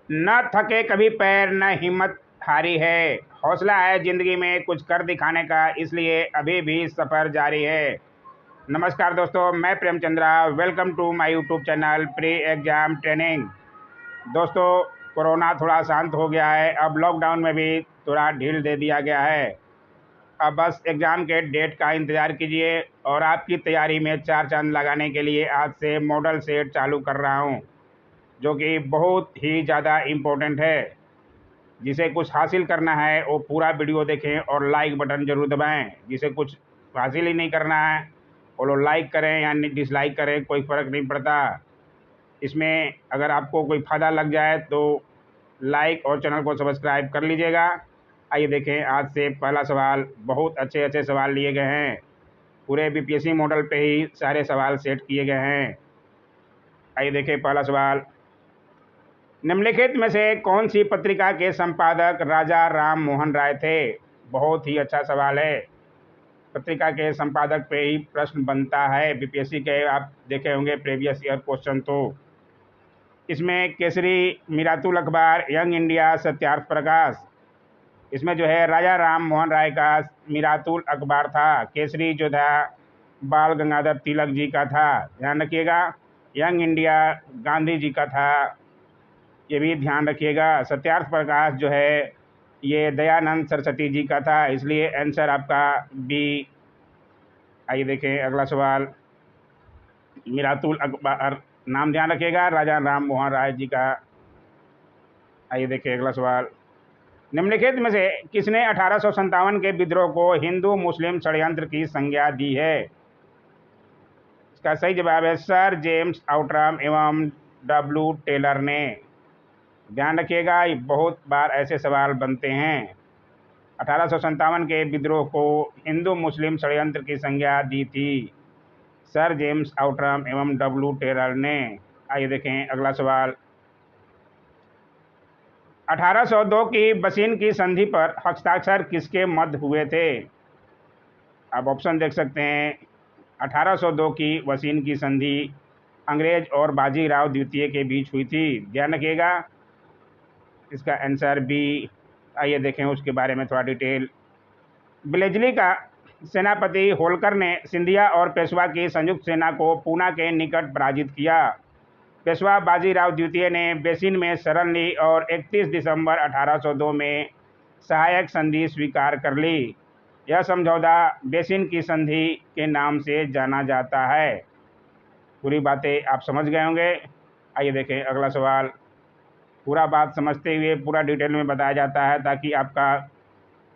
न थके कभी पैर न हिम्मत हारी है। हौसला है जिंदगी में कुछ कर दिखाने का, इसलिए अभी भी सफर जारी है। नमस्कार दोस्तों, मैं Premchandra. Welcome to my YouTube channel pre exam training. दोस्तों, कोरोना थोड़ा शांत हो गया है। अब लॉकडाउन में भी थोड़ा ढील दे दिया गया है। अब बस एग्ज़ाम के डेट का इंतज़ार कीजिए और आपकी तैयारी में चार चांद लगाने के लिए आज से मॉडल सेट चालू कर रहा हूँ, जो कि बहुत ही ज़्यादा इम्पोर्टेंट है। जिसे कुछ हासिल करना है वो पूरा वीडियो देखें और लाइक बटन ज़रूर दबाएं। जिसे कुछ हासिल ही नहीं करना है वो लोग लाइक करें या डिसलाइक करें, कोई फ़र्क नहीं पड़ता। इसमें अगर आपको कोई फ़ायदा लग जाए तो लाइक और चैनल को सब्सक्राइब कर लीजिएगा। आइए देखें, आज से पहला सवाल। बहुत अच्छे अच्छे सवाल लिए गए हैं। पूरे बीपीएससी मॉडल पे ही सारे सवाल सेट किए गए हैं। आइए देखें पहला सवाल। निम्नलिखित में से कौन सी पत्रिका के संपादक राजा राम मोहन राय थे? बहुत ही अच्छा सवाल है। पत्रिका के संपादक पे ही प्रश्न बनता है बीपीएससी के। आप देखे होंगे प्रीवियस ईयर क्वेश्चन। तो इसमें केसरी, मिरातुल अखबार, यंग इंडिया, सत्यार्थ प्रकाश। इसमें जो है राजा राम मोहन राय का मिरातुल अखबार था। केसरी जो था बाल गंगाधर तिलक जी का था, ध्यान रखिएगा। यंग इंडिया गांधी जी का था, ये भी ध्यान रखिएगा। सत्यार्थ प्रकाश जो है ये दयानंद सरस्वती जी का था, इसलिए आंसर आपका बी। आइए देखें अगला सवाल। मिरातुल अखबार नाम ध्यान रखिएगा, राजा राम मोहन राय जी का। आइए देखें अगला सवाल। निम्नलिखित में से किसने 1857 के विद्रोह को हिंदू मुस्लिम षड्यंत्र की संज्ञा दी है? इसका सही जवाब है सर जेम्स आउटराम एवं डब्ल्यू टेलर ने। ध्यान रखिएगा, ये बहुत बार ऐसे सवाल बनते हैं। 1857 के विद्रोह को हिंदू मुस्लिम षड्यंत्र की संज्ञा दी थी सर जेम्स आउटराम एवं डब्ल्यू टेलर ने। आइए देखें अगला सवाल। 1802 की बसीन की संधि पर हस्ताक्षर किसके मध्य हुए थे? आप ऑप्शन देख सकते हैं। 1802 की बसीन की संधि अंग्रेज और बाजीराव द्वितीय के बीच हुई थी, ध्यान रखिएगा। इसका आंसर बी। आइए देखें उसके बारे में थोड़ा डिटेल। ब्लेजली का सेनापति होलकर ने सिंधिया और पेशवा की संयुक्त सेना को पूना के निकट पराजित किया। पेशवा बाजीराव द्वितीय ने बेसिन में शरण ली और 31 दिसंबर 1802 में सहायक संधि स्वीकार कर ली। यह समझौता बेसिन की संधि के नाम से जाना जाता है। पूरी बातें आप समझ गए होंगे। आइए देखें अगला सवाल। पूरा बात समझते हुए पूरा डिटेल में बताया जाता है ताकि आपका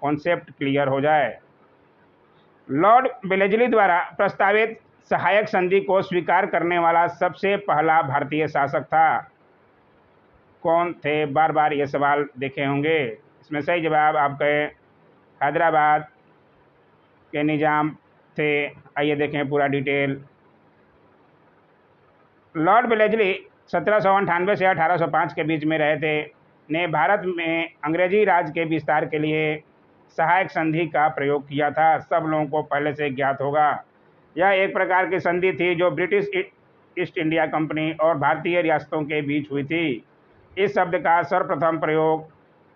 कॉन्सेप्ट क्लियर हो जाए। लॉर्ड वेलेस्ली द्वारा प्रस्तावित सहायक संधि को स्वीकार करने वाला सबसे पहला भारतीय शासक था। कौन थे? बार बार ये सवाल देखे होंगे। इसमें सही जवाब आपके हैदराबाद के निजाम थे। आइए देखें पूरा डिटेल। लॉर्ड वेलेस्ली 1798 से 1805 के बीच में रहे थे, ने भारत में अंग्रेजी राज के विस्तार के लिए सहायक संधि का प्रयोग किया था। सब लोगों को पहले से ज्ञात होगा। यह एक प्रकार की संधि थी जो ब्रिटिश ईस्ट इंडिया कंपनी और भारतीय रियासतों के बीच हुई थी। इस शब्द का सर्वप्रथम प्रयोग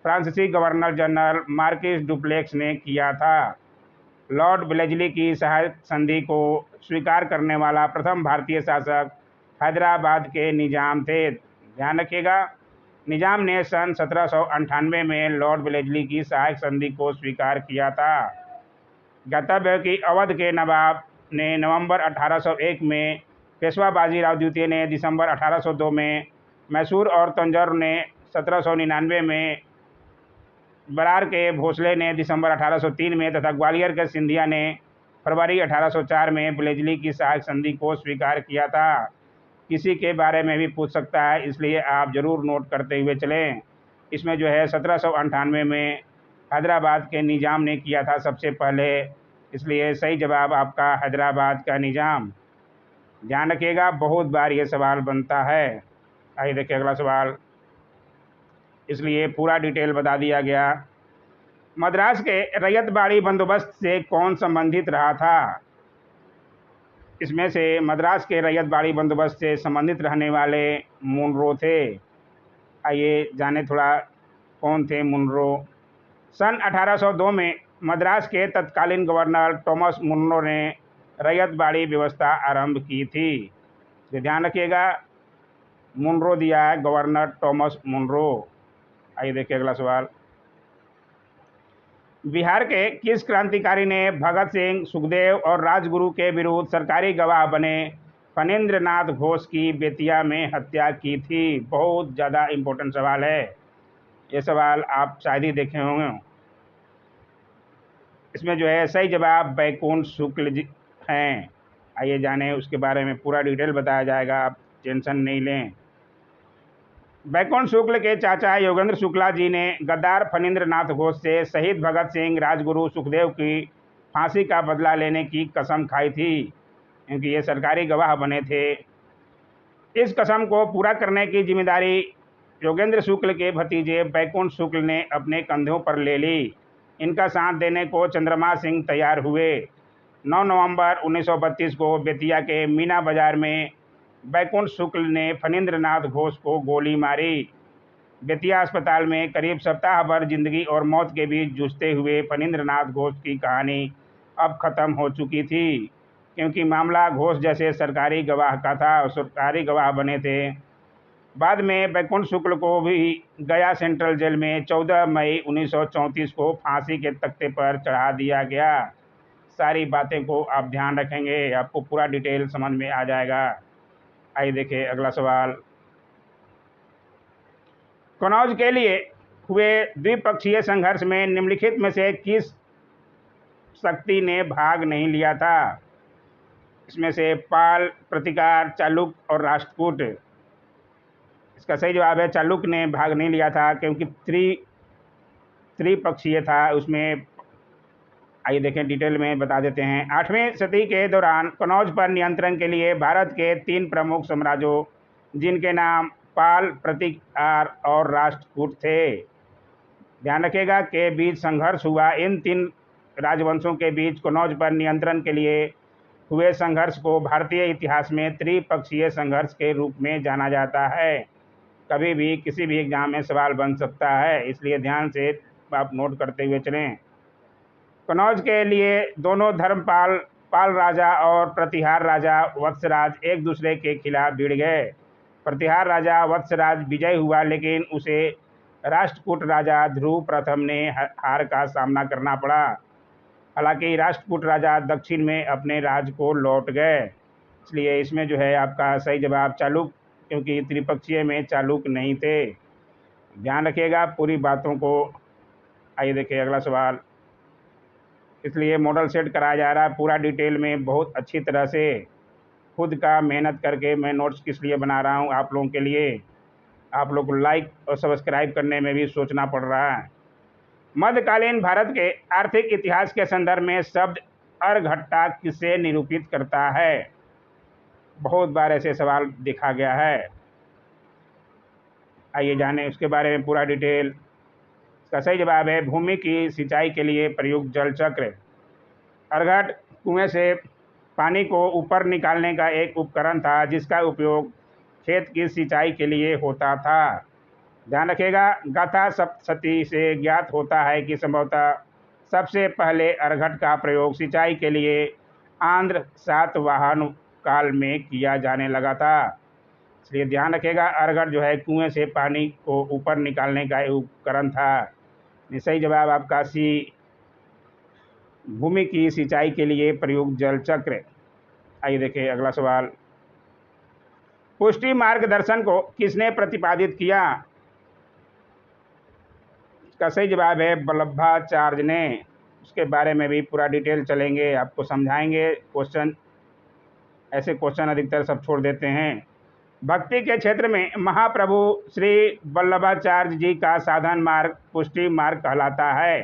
फ्रांसीसी गवर्नर जनरल मार्किस डुप्लेक्स ने किया था। लॉर्ड वेलेस्ली की सहायक संधि को स्वीकार करने वाला प्रथम भारतीय शासक हैदराबाद के निजाम थे। ध्यान रखिएगा, निजाम ने सन 1798 में लॉर्ड वेलेस्ली की सहायक संधि को स्वीकार किया था। ज्ञातव्य है कि अवध के नवाब ने नवंबर 1801 में, पेशवा बाजीराव द्वितीय ने दिसंबर 1802 में, मैसूर और तंजौर ने 1799 में, बरार के भोसले ने दिसंबर 1803 में तथा ग्वालियर के सिंधिया ने फरवरी 1804 में वेलेस्ली की सहायक संधि को स्वीकार किया था। किसी के बारे में भी पूछ सकता है, इसलिए आप ज़रूर नोट करते हुए चलें। इसमें जो है 1798 में हैदराबाद के निजाम ने किया था सबसे पहले, इसलिए सही जवाब आपका हैदराबाद का निजाम। ध्यान रखिएगा, बहुत बार ये सवाल बनता है। आइए देखिए अगला सवाल। इसलिए पूरा डिटेल बता दिया गया। मद्रास के रैयतबाड़ी बंदोबस्त से कौन संबंधित रहा था? इसमें से मद्रास के रैयतबाड़ी बंदोबस्त से संबंधित रहने वाले मुनरो थे। आइए जाने थोड़ा कौन थे मुनरो। सन 1802 में मद्रास के तत्कालीन गवर्नर थॉमस मुनरो ने रैयतवाड़ी व्यवस्था आरंभ की थी। तो ध्यान रखिएगा, मुनरो दिया है गवर्नर थॉमस मुनरो। आइए देखिए अगला सवाल। बिहार के किस क्रांतिकारी ने भगत सिंह, सुखदेव और राजगुरु के विरुद्ध सरकारी गवाह बने फणींद्र नाथ घोष की बेतिया में हत्या की थी? बहुत ज़्यादा इम्पोर्टेंट सवाल है ये सवाल, आप शायद ही देखे होंगे। इसमें जो है सही जवाब बैकुंठ शुक्ल जी हैं। आइए जाने उसके बारे में पूरा डिटेल बताया जाएगा, आप टेंशन नहीं लें। बैकुंठ शुक्ल के चाचा योगेंद्र शुक्ला जी ने गद्दार फणींद्र नाथ घोष से शहीद भगत सिंह, राजगुरु, सुखदेव की फांसी का बदला लेने की कसम खाई थी, क्योंकि ये सरकारी गवाह बने थे। इस कसम को पूरा करने की जिम्मेदारी योगेंद्र शुक्ल के भतीजे बैकुंठ शुक्ल ने अपने कंधों पर ले ली। इनका साथ देने को चंद्रमा सिंह तैयार हुए। 9 नवंबर 1932 को बेतिया के मीना बाजार में बैकुंठ शुक्ल ने फणींद्र नाथ घोष को गोली मारी। बेतिया अस्पताल में करीब सप्ताह भर जिंदगी और मौत के बीच जूझते हुए फणींद्र नाथ घोष की कहानी अब खत्म हो चुकी थी, क्योंकि मामला घोष जैसे सरकारी गवाह का था और सरकारी गवाह बने थे। बाद में बैकुंठ शुक्ल को भी गया सेंट्रल जेल में 14 मई 1934 को फांसी के तख्ते पर चढ़ा दिया गया। सारी बातें को आप ध्यान रखेंगे, आपको पूरा डिटेल समझ में आ जाएगा। आइए देखिए अगला सवाल। कनौज के लिए हुए द्विपक्षीय संघर्ष में निम्नलिखित में से किस शक्ति ने भाग नहीं लिया था? इसमें से पाल, प्रतिकार, चालुक्य और राष्ट्रकूट। इसका सही जवाब है चालुक्य ने भाग नहीं लिया था, क्योंकि त्रिपक्षीय था उसमें। आइए देखें डिटेल में बता देते हैं। 8वीं सदी के दौरान कनौज पर नियंत्रण के लिए भारत के 3 प्रमुख साम्राज्यों, जिनके नाम पाल, प्रतिकार और राष्ट्रकूट थे, ध्यान रखिएगा, के बीच संघर्ष हुआ। इन 3 राजवंशों के बीच कनौज पर नियंत्रण के लिए हुए संघर्ष को भारतीय इतिहास में त्रिपक्षीय संघर्ष के रूप में जाना जाता है। कभी भी किसी भी एग्जाम में सवाल बन सकता है, इसलिए ध्यान से आप नोट करते हुए चलें। कनौज के लिए दोनों धर्मपाल, पाल राजा और प्रतिहार राजा वत्सराज एक दूसरे के खिलाफ भिड़ गए। प्रतिहार राजा वत्सराज विजय हुआ, लेकिन उसे राष्ट्रकूट राजा ध्रुव प्रथम ने हार का सामना करना पड़ा। हालांकि राष्ट्रकूट राजा दक्षिण में अपने राज को लौट गए। इसलिए इसमें जो है आपका सही जवाब चालुक्य, क्योंकि त्रिपक्षीय में चालुक्य नहीं थे। ध्यान रखिएगा पूरी बातों को। आइए देखिए अगला सवाल। इसलिए मॉडल सेट कराया जा रहा है पूरा डिटेल में, बहुत अच्छी तरह से। खुद का मेहनत करके मैं नोट्स किस लिए बना रहा हूँ, आप लोगों के लिए। आप लोग को लाइक और सब्सक्राइब करने में भी सोचना पड़ रहा है। मध्यकालीन भारत के आर्थिक इतिहास के संदर्भ में शब्द अर्घट्टा किसे निरूपित करता है? बहुत बार ऐसे सवाल देखा गया है। आइए जानें उसके बारे में पूरा डिटेल। इसका सही जवाब है भूमि की सिंचाई के लिए प्रयुक्त जल चक्र। अर्घट कुएं से पानी को ऊपर निकालने का एक उपकरण था, जिसका उपयोग खेत की सिंचाई के लिए होता था। ध्यान रखिएगा, गाथा सप्तशती से ज्ञात होता है कि संभवतः सबसे पहले अर्घट का प्रयोग सिंचाई के लिए आंध्र सातवाहन काल में किया जाने लगा था। इसलिए ध्यान रखिएगा, अर्घट जो है कुएं से पानी को ऊपर निकालने का एक उपकरण था। सही जवाब आपका सी, भूमि की सिंचाई के लिए प्रयुक्त जल चक्र। आइए देखिए अगला सवाल। पुष्टि मार्गदर्शन को किसने प्रतिपादित किया? इसका सही जवाब है वल्लभाचार्य ने। उसके बारे में भी पूरा डिटेल चलेंगे, आपको समझाएंगे। क्वेश्चन ऐसे क्वेश्चन अधिकतर सब छोड़ देते हैं। भक्ति के क्षेत्र में महाप्रभु श्री वल्लभाचार्य जी का साधन मार्ग पुष्टि मार्ग कहलाता है।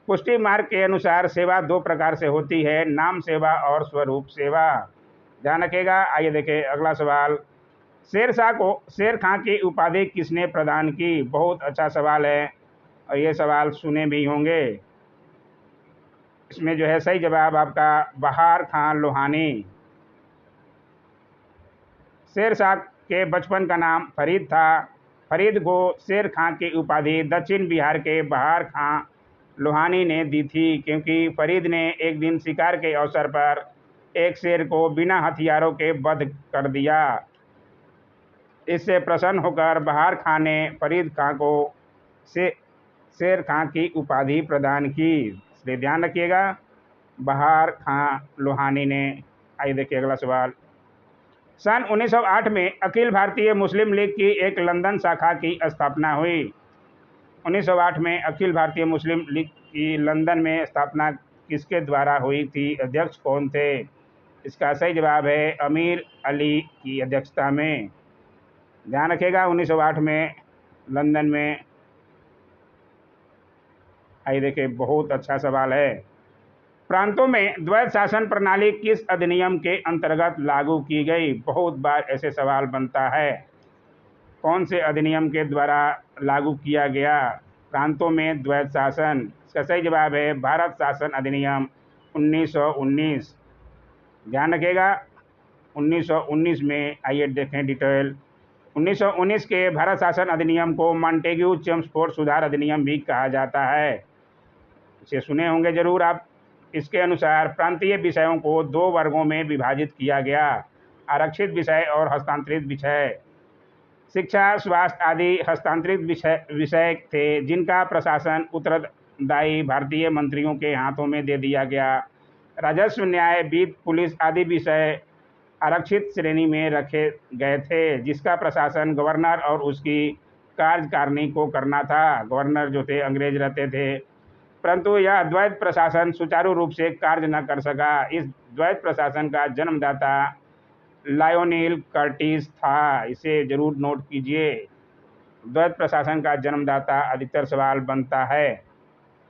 पुष्टि मार्ग के अनुसार सेवा 2 प्रकार से होती है, नाम सेवा और स्वरूप सेवा। ध्यान रखिएगा। आइए देखें अगला सवाल। शेरशाह को शेर खां की उपाधि किसने प्रदान की? बहुत अच्छा सवाल है और ये सवाल सुने भी होंगे। इसमें जो है सही जवाब आपका बहार खां लोहानी। शेरशाह के बचपन का नाम फरीद था। फरीद को शेर खां की उपाधि दक्षिण बिहार के बहार खां लोहानी ने दी थी, क्योंकि फरीद ने एक दिन शिकार के अवसर पर एक शेर को बिना हथियारों के वध कर दिया। इससे प्रसन्न होकर बहार खां ने फरीद खां को शेर खां की उपाधि प्रदान की। इसलिए ध्यान रखिएगा, बहार खां लोहानी ने। आइए देखिए अगला सवाल। सन 1908 में अखिल भारतीय मुस्लिम लीग की एक लंदन शाखा की स्थापना हुई। 1908 में अखिल भारतीय मुस्लिम लीग की लंदन में स्थापना किसके द्वारा हुई थी? अध्यक्ष कौन थे? इसका सही जवाब है अमीर अली की अध्यक्षता में। ध्यान रखिएगा 1908 में लंदन में। आइए देखिए बहुत अच्छा सवाल है। प्रांतों में द्वैत शासन प्रणाली किस अधिनियम के अंतर्गत लागू की गई? बहुत बार ऐसे सवाल बनता है। कौन से अधिनियम के द्वारा लागू किया गया प्रांतों में द्वैत शासन? इसका सही जवाब है भारत शासन अधिनियम 1919। ध्यान रखिएगा 1919 में। आइए देखें डिटेल। 1919 के भारत शासन अधिनियम को मॉन्टेग्यू चेम्सफोर्ड सुधार अधिनियम भी कहा जाता है। इसे सुने होंगे जरूर आप। इसके अनुसार प्रांतीय विषयों को 2 वर्गों में विभाजित किया गया, आरक्षित विषय और हस्तांतरित विषय। शिक्षा, स्वास्थ्य आदि हस्तांतरित विषय थे, जिनका प्रशासन उत्तरदायी भारतीय मंत्रियों के हाथों में दे दिया गया। राजस्व, न्याय, वित्त, पुलिस आदि विषय आरक्षित श्रेणी में रखे गए थे, जिसका प्रशासन गवर्नर और उसकी कार्यकारिणी को करना था। गवर्नर जो थे अंग्रेज रहते थे, परंतु यह द्वैत प्रशासन सुचारू रूप से कार्य न कर सका। इस द्वैत प्रशासन का जन्मदाता लायोनेल कर्टिस था। इसे जरूर नोट कीजिए। द्वैत प्रशासन का जन्मदाता अधिकतर सवाल बनता है,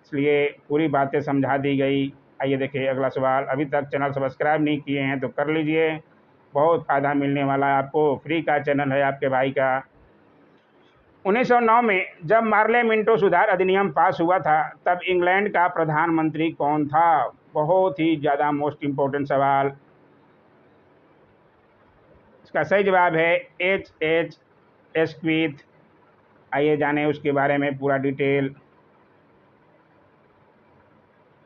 इसलिए पूरी बातें समझा दी गई। आइए देखिए अगला सवाल। अभी तक चैनल सब्सक्राइब नहीं किए हैं तो कर लीजिए, बहुत फ़ायदा मिलने वाला है आपको। फ्री का चैनल है आपके भाई का। 1909 में जब मार्ले मिंटो सुधार अधिनियम पास हुआ था, तब इंग्लैंड का प्रधानमंत्री कौन था? बहुत ही ज़्यादा मोस्ट इम्पोर्टेंट सवाल। इसका सही जवाब है H.H. एस्क्विथ। आइए जाने उसके बारे में पूरा डिटेल।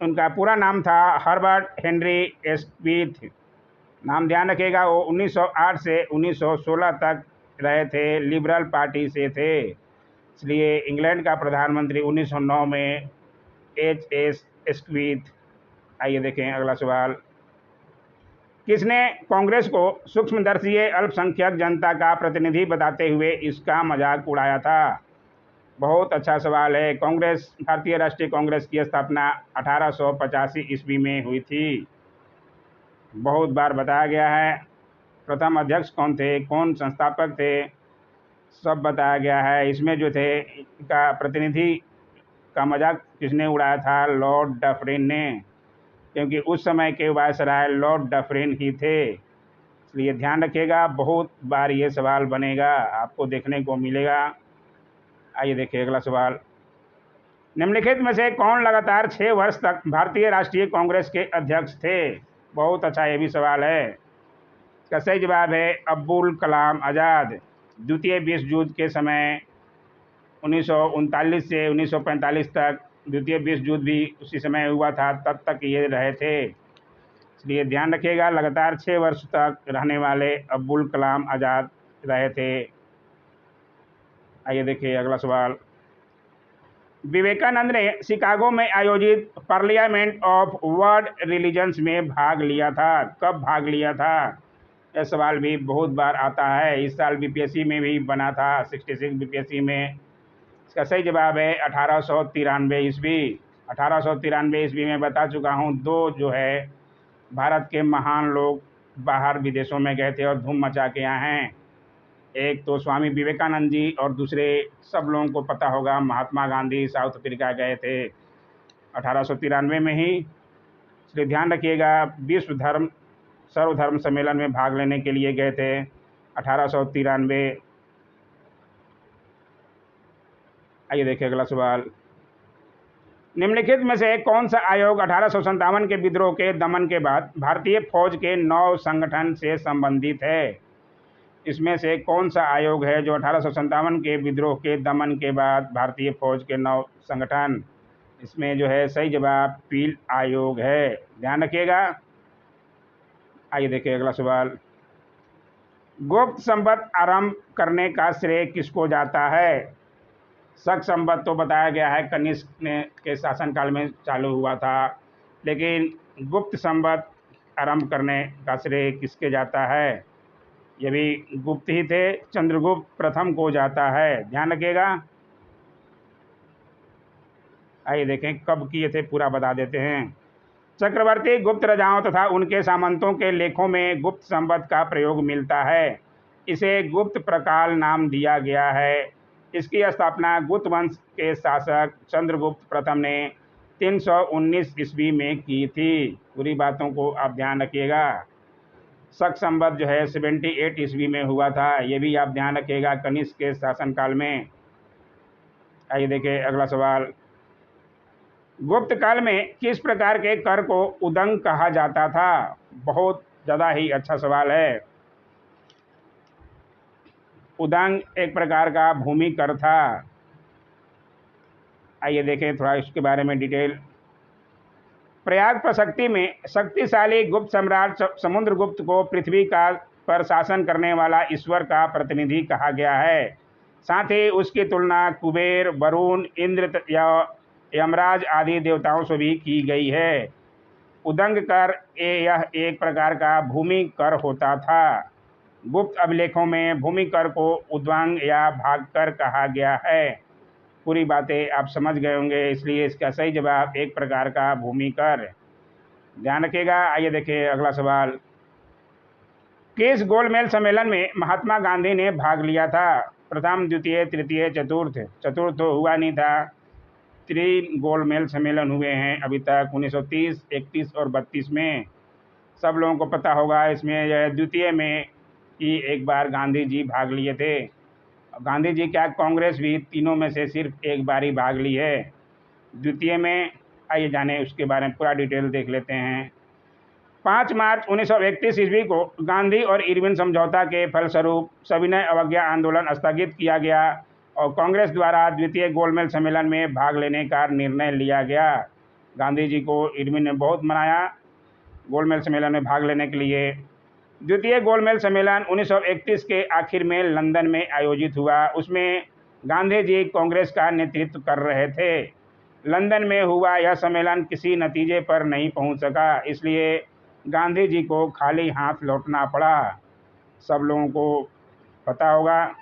उनका पूरा नाम था हर्बर्ट हेनरी एस्क्विथ। नाम ध्यान रखिएगा। वो 1908 से 1916 तक रहे थे, लिबरल पार्टी से थे, इसलिए इंग्लैंड का प्रधानमंत्री 1909 में H.H. एस्क्विथ। आइए देखें अगला सवाल। किसने कांग्रेस को सूक्ष्मदर्शी अल्पसंख्यक जनता का प्रतिनिधि बताते हुए इसका मजाक उड़ाया था? बहुत अच्छा सवाल है। कांग्रेस, भारतीय राष्ट्रीय कांग्रेस की स्थापना 1885 ईस्वी में हुई थी। बहुत बार बताया गया है। प्रथम अध्यक्ष कौन थे, कौन संस्थापक थे, सब बताया गया है। इसमें जो थे का प्रतिनिधि का मजाक किसने उड़ाया था? लॉर्ड डफरिन ने, क्योंकि उस समय के वायसराय लॉर्ड डफरिन ही थे। इसलिए ध्यान रखिएगा, बहुत बार ये सवाल बनेगा, आपको देखने को मिलेगा। आइए देखिए अगला सवाल। निम्नलिखित में से कौन लगातार 6 वर्ष तक भारतीय राष्ट्रीय कांग्रेस के अध्यक्ष थे? बहुत अच्छा ये भी सवाल है। इसका सही जवाब है अब्दुल कलाम आज़ाद। द्वितीय विश्व युद्ध के समय 1939 से 1945 तक, द्वितीय विश्व युद्ध भी उसी समय हुआ था, तब तक ये रहे थे। इसलिए ध्यान रखिएगा, लगातार 6 वर्ष तक रहने वाले अब्दुल कलाम आज़ाद रहे थे। आइए देखिए अगला सवाल। विवेकानंद ने शिकागो में आयोजित पार्लियामेंट ऑफ वर्ल्ड रिलीजन्स में भाग लिया था। कब भाग लिया था? यह सवाल भी बहुत बार आता है। इस साल बीपीएससी में भी बना था, 66 बीपीएससी में। इसका सही जवाब है 1893 ईस्वी। 1893 ईस्वी में बता चुका हूँ। 2 जो है भारत के महान लोग बाहर विदेशों में गए थे और धूम मचा के आए हैं। एक तो स्वामी विवेकानंद जी, और दूसरे सब लोगों को पता होगा महात्मा गांधी साउथ अफ्रीका गए थे 1893 में ही। इसलिए ध्यान रखिएगा, विश्व धर्म सर्वधर्म सम्मेलन में भाग लेने के लिए गए थे 1893। आइए देखिए अगला सवाल। निम्नलिखित में से कौन सा आयोग 1857 के विद्रोह के दमन के बाद भारतीय फौज के नौ संगठन से संबंधित है? इसमें से कौन सा आयोग है जो 1857 के विद्रोह के दमन के बाद भारतीय फौज के नव संगठन? इसमें जो है सही जवाब पील आयोग है, ध्यान रखिएगा। आइए देखिए अगला सवाल। गुप्त संवत आरंभ करने का श्रेय किसको जाता है? शक संवत तो बताया गया है कनिष्क ने के शासनकाल में चालू हुआ था, लेकिन गुप्त संवत आरंभ करने का श्रेय किसके जाता है? ये भी गुप्त ही थे, चंद्रगुप्त प्रथम को जाता है, ध्यान रखिएगा। आइए देखें कब किए थे, पूरा बता देते हैं। चक्रवर्ती गुप्त राजाओं तथा उनके सामंतों के लेखों में गुप्त संवत का प्रयोग मिलता है। इसे गुप्त प्रकाल नाम दिया गया है। इसकी स्थापना गुप्त वंश के शासक चंद्रगुप्त प्रथम ने 319 ईस्वी में की थी। पूरी बातों को आप ध्यान रखिएगा। शक संवत जो है 78 ईस्वी में हुआ था, ये भी आप ध्यान रखिएगा कनिष्क के शासनकाल में। आइए देखिए अगला सवाल। गुप्त काल में किस प्रकार के कर को उदंग कहा जाता था? बहुत ज़्यादा ही अच्छा सवाल है। उदंग एक प्रकार का भूमि कर था। आइए देखें थोड़ा इसके बारे में डिटेल। प्रयाग प्रशक्ति में शक्तिशाली गुप्त सम्राट समुद्रगुप्त को पृथ्वी का पर शासन करने वाला ईश्वर का प्रतिनिधि कहा गया है। साथ ही उसकी तुलना कुबेर, वरुण, इंद्र या यमराज आदि देवताओं से भी की गई है। उदंग कर यह एक प्रकार का भूमि कर होता था। गुप्त अभिलेखों में भूमि कर को उद्वंग या भाग कर कहा गया है। पूरी बातें आप समझ गए होंगे, इसलिए इसका सही जवाब एक प्रकार का भूमि कर, ध्यान रखिएगा। आइए देखिए अगला सवाल। किस गोलमेज सम्मेलन में महात्मा गांधी ने भाग लिया था? प्रथम, द्वितीय, तृतीय, चतुर्थ? चतुर्थ तो हुआ नहीं था। 3 गोलमेज सम्मेलन हुए हैं अभी तक, 1930, 31 और 32 में। सब लोगों को पता होगा। इसमें यह द्वितीय में ही एक बार गांधी जी भाग लिए थे। गांधी जी क्या, कांग्रेस भी तीनों में से सिर्फ एक बार ही भाग ली है, द्वितीय में। आइए जाने उसके बारे में पूरा डिटेल देख लेते हैं। 5 मार्च 1931 ईस्वी को गांधी और इरविन समझौता के फलस्वरूप सविनय अवज्ञा आंदोलन स्थगित किया गया और कांग्रेस द्वारा द्वितीय गोलमेज सम्मेलन में भाग लेने का निर्णय लिया गया। गांधी जी को इरविन ने बहुत मनाया गोलमेज सम्मेलन में भाग लेने के लिए। द्वितीय गोलमेज सम्मेलन 1931 के आखिर में लंदन में आयोजित हुआ। उसमें गांधी जी कांग्रेस का नेतृत्व कर रहे थे। लंदन में हुआ यह सम्मेलन किसी नतीजे पर नहीं पहुंच सका, इसलिए गांधी जी को खाली हाथ लौटना पड़ा। सब लोगों को पता होगा,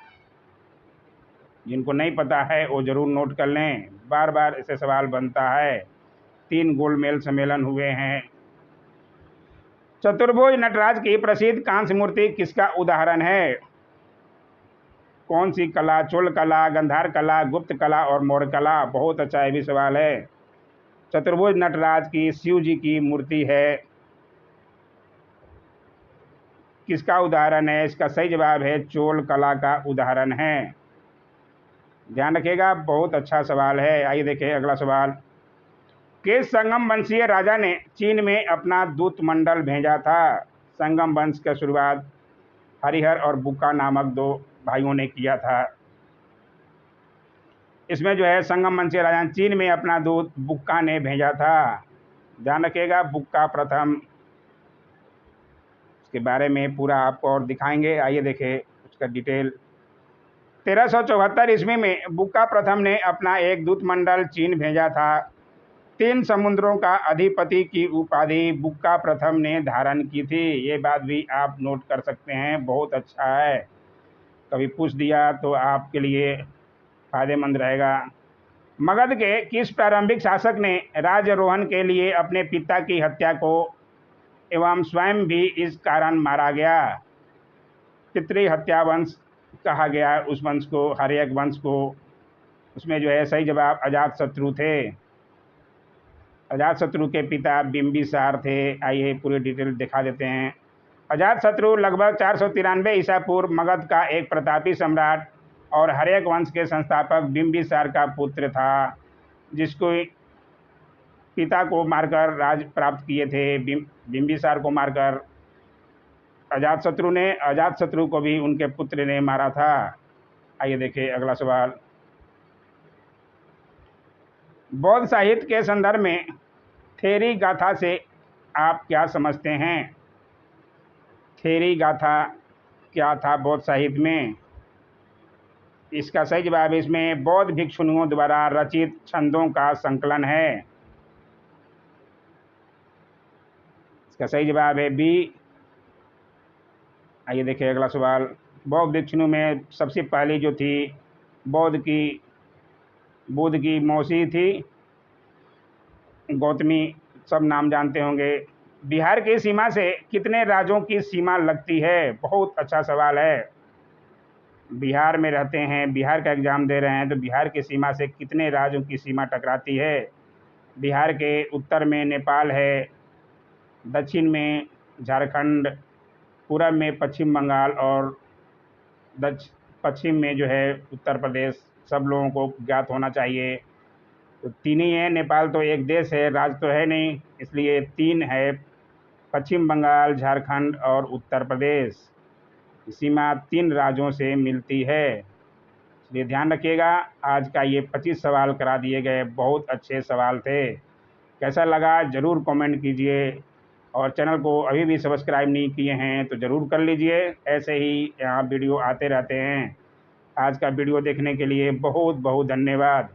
जिनको नहीं पता है वो ज़रूर नोट कर लें, बार बार ऐसे सवाल बनता है। 3 गोलमेज सम्मेलन हुए हैं। चतुर्भुज नटराज की प्रसिद्ध कांस्य मूर्ति किसका उदाहरण है? कौन सी कला? चोल कला, गंधार कला, गुप्त कला और मौर्य कला? बहुत अच्छा ये भी सवाल है। चतुर्भुज नटराज की शिव जी की मूर्ति है। किसका उदाहरण है? इसका सही जवाब है चोल कला का उदाहरण है, ध्यान रखिएगा। बहुत अच्छा सवाल है। आइए देखिए अगला सवाल। किस संगम वंशीय राजा ने चीन में अपना दूत मंडल भेजा था? संगम वंश का शुरुआत हरिहर और बुक्का नामक 2 भाइयों ने किया था। इसमें जो है संगम वंशीय राजा चीन में अपना दूत बुक्का ने भेजा था, ध्यान रखिएगा। बुक्का प्रथम, के बारे में पूरा आपको और दिखाएंगे। आइए देखें उसका डिटेल। 1374 ईस्वी में बुक्का प्रथम ने अपना एक दूतमंडल चीन भेजा था। 3 समुद्रों का अधिपति की उपाधि बुक्का प्रथम ने धारण की थी। ये बात भी आप नोट कर सकते हैं, बहुत अच्छा है। कभी पूछ दिया तो आपके लिए फायदेमंद रहेगा। मगध के किस प्रारंभिक शासक ने राज्यारोहण के लिए अपने पिता की हत्या को एवं स्वयं भी इस कारण मारा गया? पितृ हत्या वंश कहा गया उस वंश को, हर्यक वंश को। उसमें जो है सही जवाब अजातशत्रु थे। अजातशत्रु के पिता बिंबिसार थे। आइए पूरी डिटेल दिखा देते हैं। अजातशत्रु लगभग 493 ईसा पूर्व मगध का एक प्रतापी सम्राट और हर्यक वंश के संस्थापक बिंबिसार का पुत्र था, जिसको पिता को मारकर राज प्राप्त किए थे। बिंबिसार को मारकर अजातशत्रु को भी उनके पुत्र ने मारा था। आइए देखिए अगला सवाल। बौद्ध साहित्य के संदर्भ में थेरी गाथा से आप क्या समझते हैं? थेरी गाथा क्या था बौद्ध साहित्य में? इसका सही जवाब इसमें बौद्ध भिक्षुओं द्वारा रचित छंदों का संकलन है। इसका सही जवाब है बी। आइए देखिए अगला सवाल। बौद्ध भिक्षुओं में सबसे पहली जो थी बुद्ध की मौसी थी गौतमी, सब नाम जानते होंगे। बिहार की सीमा से कितने राज्यों की सीमा लगती है? बहुत अच्छा सवाल है। बिहार में रहते हैं, बिहार का एग्ज़ाम दे रहे हैं, तो बिहार की सीमा से कितने राज्यों की सीमा टकराती है? बिहार के उत्तर में नेपाल है, दक्षिण में झारखंड, पूरब में पश्चिम बंगाल और पश्चिम में जो है उत्तर प्रदेश। सब लोगों को ज्ञात होना चाहिए। तो तीन ही है, नेपाल तो एक देश है, राज्य तो है नहीं, इसलिए 3 है, पश्चिम बंगाल, झारखंड और उत्तर प्रदेश। सीमा 3 राज्यों से मिलती है, इसलिए ध्यान रखिएगा। आज का ये 25 सवाल करा दिए गए, बहुत अच्छे सवाल थे। कैसा लगा ज़रूर कमेंट कीजिए, और चैनल को अभी भी सब्सक्राइब नहीं किए हैं तो ज़रूर कर लीजिए। ऐसे ही यहाँ वीडियो आते रहते हैं। आज का वीडियो देखने के लिए बहुत बहुत धन्यवाद।